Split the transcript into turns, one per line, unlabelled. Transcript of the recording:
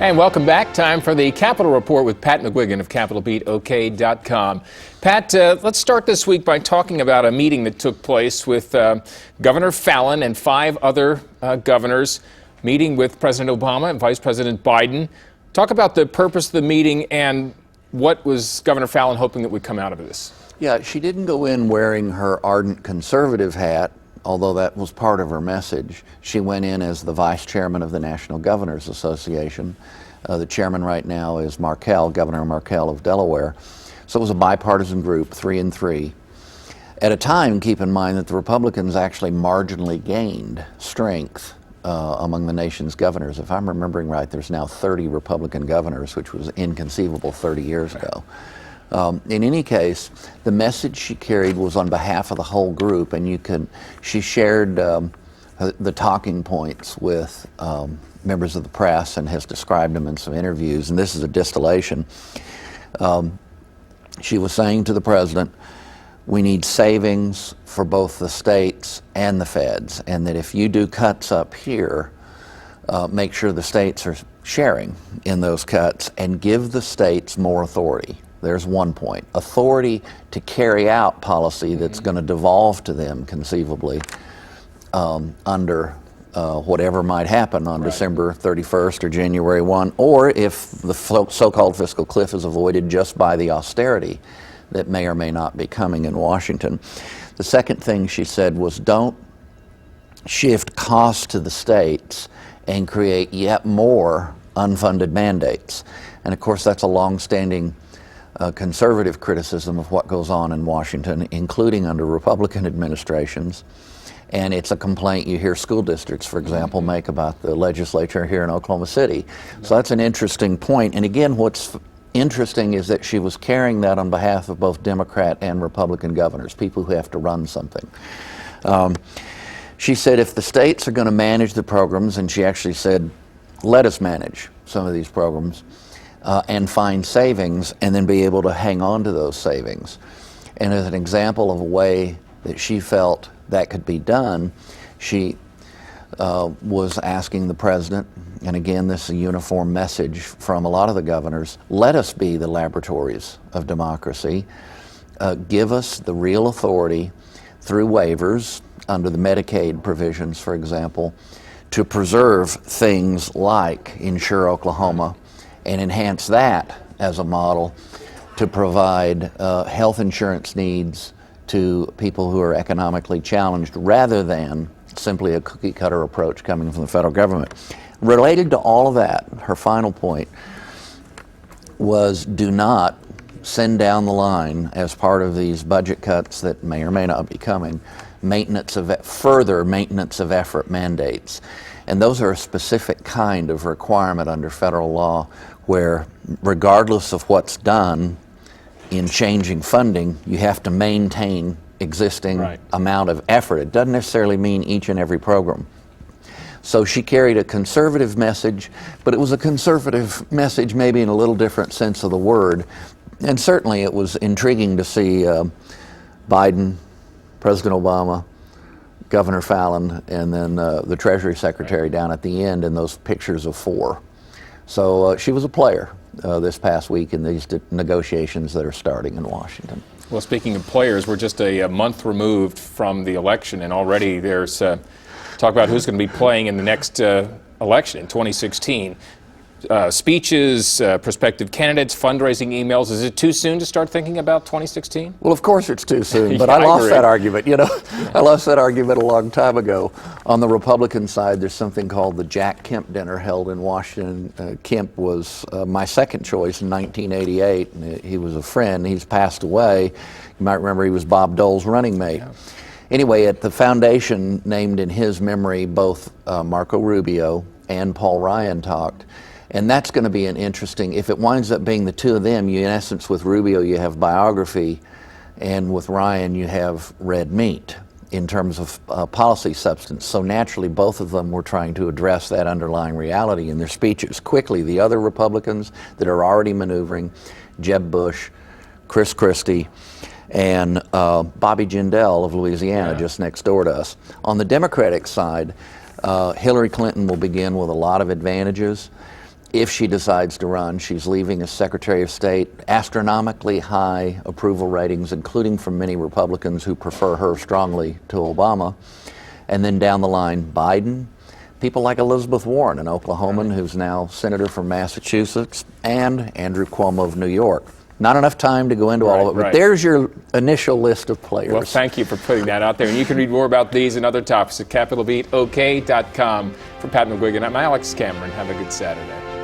And welcome back. Time for the Capitol Report with Pat McGuigan of CapitolBeatOK.com. Pat, let's start this week by talking about a meeting that took place with Governor Fallin and 5 other governors, meeting with President Obama and Vice President Biden. Talk about the purpose of the meeting and what was Governor Fallin hoping that would come out of this.
Yeah, she didn't go in wearing her ardent conservative hat, although that was part of her message. She went in as the vice chairman of the National Governors Association. The chairman right now is Governor Markell of Delaware. So it was a bipartisan group, 3 and 3. At a time, keep in mind, that the Republicans actually marginally gained strength among the nation's governors. If I'm remembering right, there's now 30 Republican governors, which was inconceivable 30 years ago. In any case, the message she carried was on behalf of the whole group, and she shared the talking points with members of the press and has described them in some interviews, and this is a distillation. She was saying to the president, we need savings for both the states and the feds, and that if you do cuts up here, make sure the states are sharing in those cuts and give the states more authority. There's one point. Authority to carry out policy that's going to devolve to them conceivably under whatever might happen on December 31st or January 1, or if the so-called fiscal cliff is avoided just by the austerity that may or may not be coming in Washington. The second thing she said was, don't shift costs to the states and create yet more unfunded mandates. And of course, that's a long-standing conservative criticism of what goes on in Washington, including under Republican administrations. And it's a complaint you hear school districts, for example, make about the legislature here in Oklahoma City. So that's an interesting point. And again, what's interesting is that she was carrying that on behalf of both Democrat and Republican governors, people who have to run something. She said if the states are going to manage the programs, and she actually said, let us manage some of these programs, and find savings and then be able to hang on to those savings. And as an example of a way that she felt that could be done, she was asking the president, and again this is a uniform message from a lot of the governors, let us be the laboratories of democracy. Give us the real authority through waivers under the Medicaid provisions, for example, to preserve things like Insure Oklahoma, and enhance that as a model to provide health insurance needs to people who are economically challenged, rather than simply a cookie-cutter approach coming from the federal government. Related to all of that, her final point was, do not send down the line, as part of these budget cuts that may or may not be coming, further maintenance of effort mandates. And those are a specific kind of requirement under federal law where, regardless of what's done in changing funding, you have to maintain existing amount of effort. It doesn't necessarily mean each and every program. So she carried a conservative message, but it was a conservative message maybe in a little different sense of the word. And certainly it was intriguing to see Biden, President Obama, Governor Fallin, and then the Treasury Secretary down at the end in those pictures of 4. So she was a player this past week in these negotiations that are starting in Washington.
Well, speaking of players, we're just a month removed from the election, and already there's talk about who's going to be playing in the next election in 2016. Speeches, prospective candidates, fundraising emails. Is it too soon to start thinking about 2016?
Well, of course it's too soon, but I lost that argument. I lost that argument a long time ago. On the Republican side, there's something called the Jack Kemp dinner held in Washington. Kemp was my second choice in 1988. And he was a friend. He's passed away. You might remember he was Bob Dole's running mate. Yeah. Anyway, at the foundation named in his memory, both Marco Rubio and Paul Ryan talked. And that's going to be an interesting, if it winds up being the two of them, in essence with Rubio you have biography, and with Ryan you have red meat in terms of policy substance. So naturally both of them were trying to address that underlying reality in their speeches. Quickly, the other Republicans that are already maneuvering, Jeb Bush, Chris Christie, and Bobb Jindel of Louisiana, just next door to us. On the Democratic side, Hillary Clinton will begin with a lot of advantages. if she decides to run, she's leaving as Secretary of State, astronomically high approval ratings, including from many Republicans who prefer her strongly to Obama. And then down the line, Biden, people like Ellizabeth Warren, an Oklahoman who's now senator from Massachusetts, and Andrew Cuomo of New York. Not enough time to go into all of it, but there's your initial list of players.
Well, thank you for putting that out there. And you can read more about these and other topics at CapitolBeatOK.com. For Pat McGuigan, I'm Alex Cameron. Have a good Saturday.